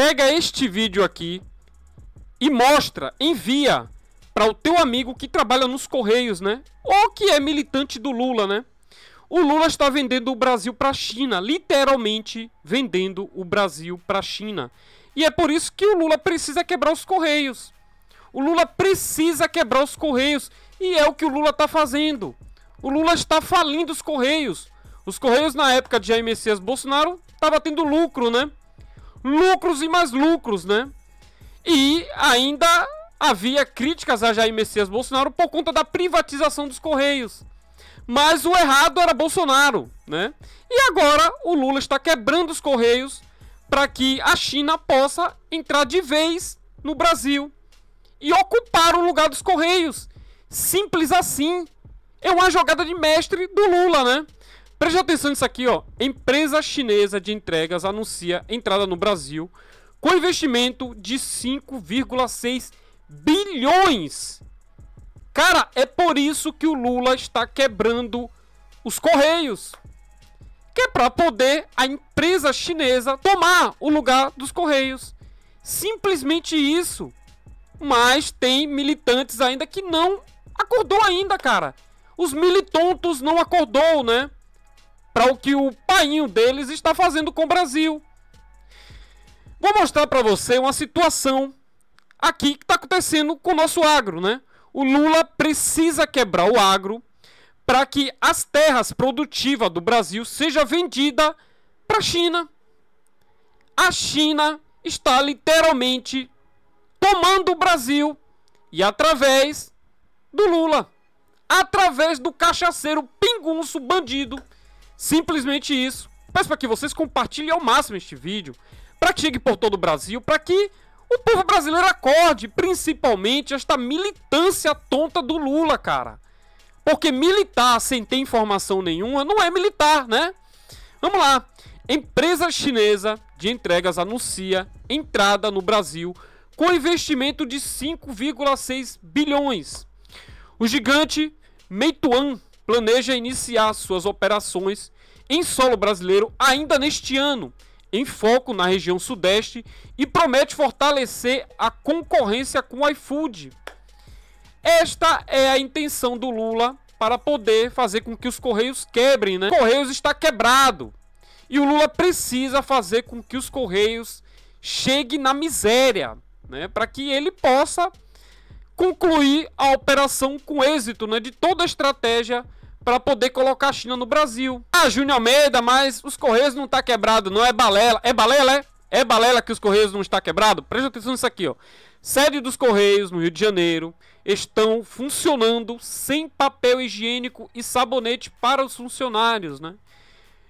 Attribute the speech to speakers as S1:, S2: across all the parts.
S1: Pega este vídeo aqui e mostra, envia para o teu amigo que trabalha nos Correios, né? Ou que é militante do Lula, né? O Lula está vendendo o Brasil para a China, literalmente vendendo o Brasil para a China. E é por isso que o Lula precisa quebrar os Correios. O Lula precisa quebrar os Correios. E é o que o Lula está fazendo. O Lula está falindo os Correios. Os Correios, na época de Jair Messias Bolsonaro, estavam tendo lucro, né? Lucros e mais lucros, né? E ainda havia críticas a Jair Messias Bolsonaro por conta da privatização dos Correios. Mas o errado era Bolsonaro, né? E agora o Lula está quebrando os Correios para que a China possa entrar de vez no Brasil e ocupar o lugar dos Correios. Simples assim. É uma jogada de mestre do Lula, né? Preste atenção nisso aqui, ó. Empresa chinesa de entregas anuncia entrada no Brasil com investimento de 5,6 bilhões. Cara, é por isso que o Lula está quebrando os Correios. Que é para poder a empresa chinesa tomar o lugar dos Correios. Simplesmente isso. Mas tem militantes ainda que não acordou ainda, cara. Os militontos não acordou, né? Para o que o painho deles está fazendo com o Brasil. Vou mostrar para você uma situação aqui que está acontecendo com o nosso agro, né? O Lula precisa quebrar o agro para que as terras produtivas do Brasil sejam vendidas para a China. A China está literalmente tomando o Brasil e através do Lula, através do cachaceiro pingunço bandido. Simplesmente isso. Peço para que vocês compartilhem ao máximo este vídeo, para que chegue por todo o Brasil, para que o povo brasileiro acorde, principalmente esta militância tonta do Lula, cara. Porque militar sem ter informação nenhuma não é militar, né? Vamos lá. Empresa chinesa de entregas anuncia entrada no Brasil com investimento de 5,6 bilhões. O gigante Meituan planeja iniciar suas operações em solo brasileiro ainda neste ano, em foco na região sudeste, e promete fortalecer a concorrência com o iFood. Esta é a intenção do Lula para poder fazer com que os Correios quebrem, né? O Correios está quebrado e o Lula precisa fazer com que os Correios cheguem na miséria, né? Para que ele possa concluir a operação com êxito, né? De toda a estratégia para poder colocar a China no Brasil. Ah, Júnior Almeida, mas os Correios não tá quebrado, não é balela. É balela, é? É balela que os Correios não está quebrado? Presta atenção nisso aqui, ó. Sede dos Correios no Rio de Janeiro estão funcionando sem papel higiênico e sabonete para os funcionários, né?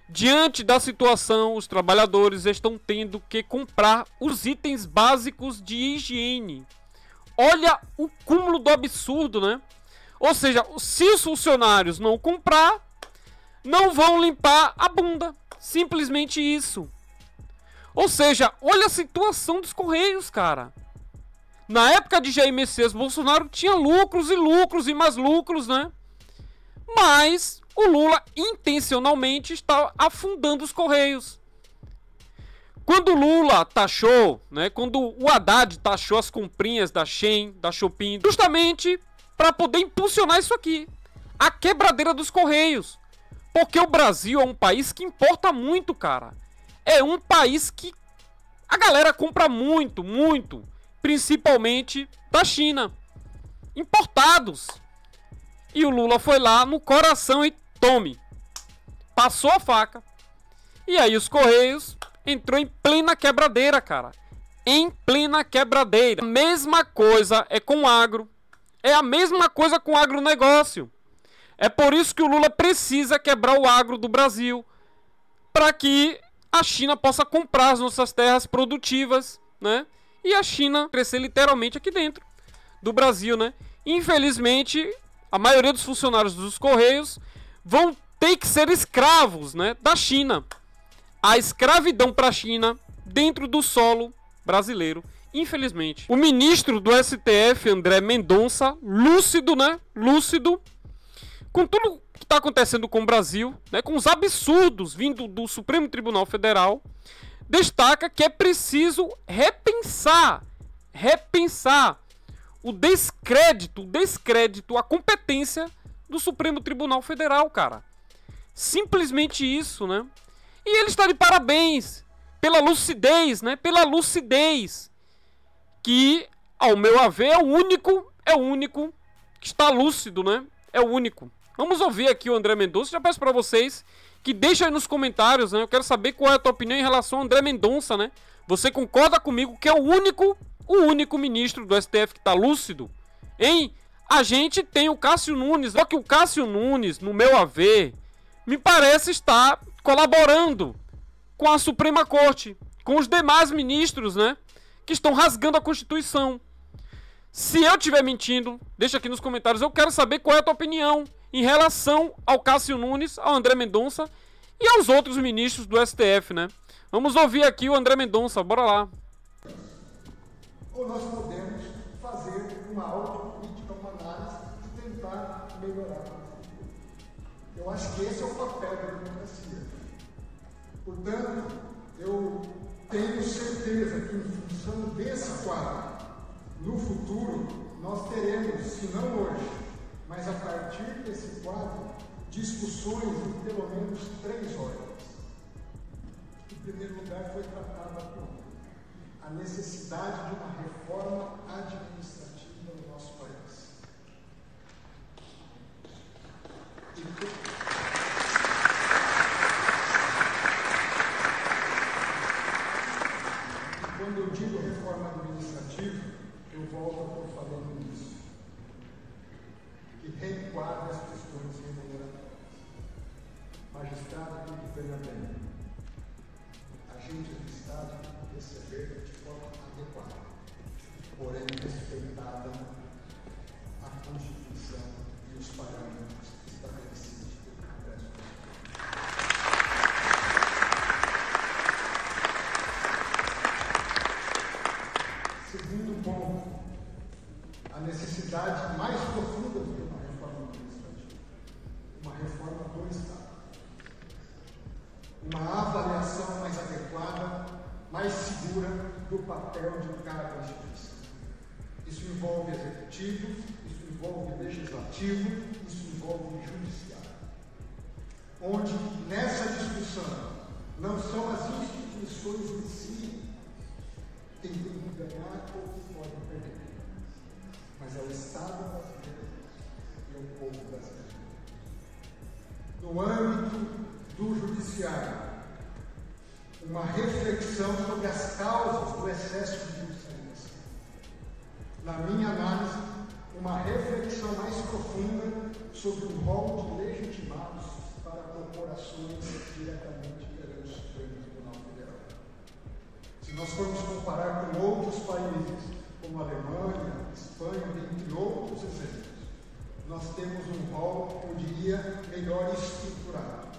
S1: Diante da situação, os trabalhadores estão tendo que comprar os itens básicos de higiene. Olha o cúmulo do absurdo, né? Ou seja, se os funcionários não comprar, não vão limpar a bunda. Simplesmente isso. Ou seja, olha a situação dos Correios, cara. Na época de Jair Messias Bolsonaro tinha lucros e lucros e mais lucros, né? Mas o Lula intencionalmente está afundando os Correios. Quando o Lula taxou, né? Quando o Haddad taxou as comprinhas da Shein, da Shopee, justamente para poder impulsionar isso aqui, a quebradeira dos Correios. Porque o Brasil é um país que importa muito, cara. É um país que a galera compra muito, muito, principalmente da China, importados. E o Lula foi lá no coração e tome, passou a faca. E aí os Correios entrou em plena quebradeira, cara. Em plena quebradeira. A mesma coisa é com o agro. É a mesma coisa com o agronegócio. É por isso que o Lula precisa quebrar o agro do Brasil, para que a China possa comprar as nossas terras produtivas, né? E a China crescer literalmente aqui dentro do Brasil, né? Infelizmente, a maioria dos funcionários dos Correios vão ter que ser escravos, né, da China. A escravidão para a China dentro do solo brasileiro, infelizmente. O ministro do STF, André Mendonça, lúcido, né? Lúcido, com tudo que está acontecendo com o Brasil, né? Com os absurdos vindo do Supremo Tribunal Federal, destaca que é preciso repensar o descrédito, a competência do Supremo Tribunal Federal, cara. Simplesmente isso, né? E ele está de parabéns pela lucidez, né? Pela lucidez que, ao meu haver, é o único que está lúcido, né? É o único. Vamos ouvir aqui o André Mendonça. Já peço para vocês que deixem aí nos comentários, né? Eu quero saber qual é a tua opinião em relação ao André Mendonça, né? Você concorda comigo que é o único ministro do STF que está lúcido? Hein? A gente tem o Cássio Nunes, só que o Cássio Nunes, no meu haver, me parece estar colaborando com a Suprema Corte, com os demais ministros, né, que estão rasgando a Constituição. Se eu estiver mentindo, deixa aqui nos comentários. Eu quero saber qual é a tua opinião em relação ao Cássio Nunes, ao André Mendonça e aos outros ministros do STF, né? Vamos ouvir aqui o André Mendonça, bora lá.
S2: Ou nós podemos fazer uma autocrítica, uma análise e tentar melhorar. Eu acho que esse é o papel da democracia. Portanto, eu tenho certeza que, em função desse quadro, no futuro, nós teremos, se não hoje, mas a partir desse quadro, discussões em pelo menos 3 horas. Em primeiro lugar, foi tratada a necessidade de uma reforma administrativa no nosso país. Quando eu digo reforma administrativa, eu volto a estar falando nisso. Que reenquadra as questões remuneratórias. Magistrado tem que ganhar bem. Agentes do Estado tem que receber de forma adequada, porém respeitada a Constituição e os parâmetros estabelecidos pelo Congresso Nacional. Segundo ponto, a necessidade mais profunda do que uma reforma administrativa, uma reforma do Estado. Uma avaliação mais adequada, mais segura do papel de cada instituição. Isso envolve executivo, isso envolve legislativo, isso envolve judiciário. Onde, nessa discussão, não são as instituições em si quem tem que ganhar ou que podem perder, mas é o Estado brasileiro e o povo brasileiro. No âmbito do judiciário, uma reflexão sobre as causas do excesso de judicialização. Na minha análise, uma reflexão mais profunda sobre o rol de legitimados para corporações diretamente perante o Supremo Tribunal Federal. Se nós formos comparar com outros países, como a Alemanha, Espanha, entre outros exemplos, nós temos um rol, eu diria, melhor estruturado,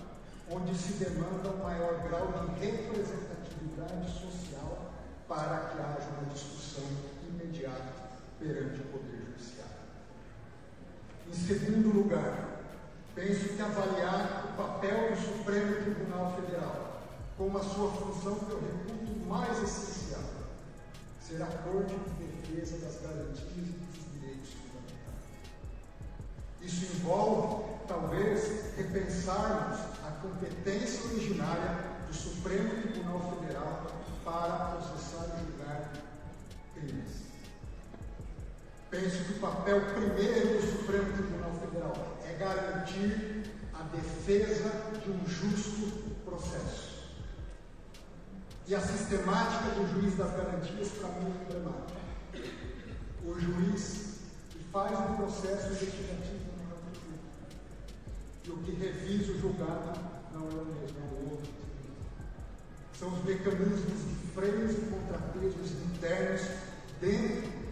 S2: onde se demanda um maior grau de representatividade social para que haja uma discussão imediata perante o Poder Judiciário. Em segundo lugar, penso que avaliar o papel do Supremo Tribunal Federal como a sua função que eu reputo mais essencial, ser a Corte de Defesa das Garantias e dos Direitos Fundamentais. Isso envolve, talvez, repensarmos a competência originária do Supremo Tribunal Federal para processar e julgar crimes. Penso que o papel primeiro do Supremo Tribunal Federal é garantir a defesa de um justo processo. E a sistemática do juiz das garantias, para mim, é emblemática. O juiz que faz um processo investigativo no campo público e o que revisa o julgado não é o mesmo, é o outro. São os mecanismos de freios e contrapesos internos dentro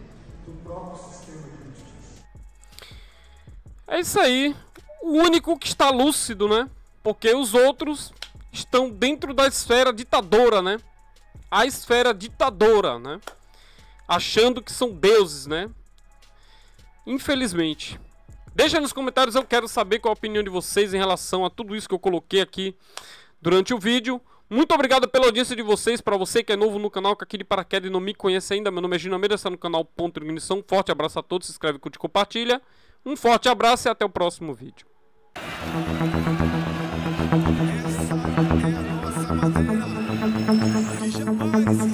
S2: do próprio sistema de justiça.
S1: É isso aí. O único que está lúcido, né? Porque os outros estão dentro da esfera ditadora, né? A esfera ditadora, né? Achando que são deuses, né? Infelizmente. Deixa nos comentários, eu quero saber qual a opinião de vocês em relação a tudo isso que eu coloquei aqui durante o vídeo. Muito obrigado pela audiência de vocês. Para você que é novo no canal, que aqui de paraquedas e não me conhece ainda, meu nome é Gino Almeida, está no canal Ponto de Ignição. Um forte abraço a todos, se inscreve, curte e compartilha. Um forte abraço e até o próximo vídeo.
S3: Jamais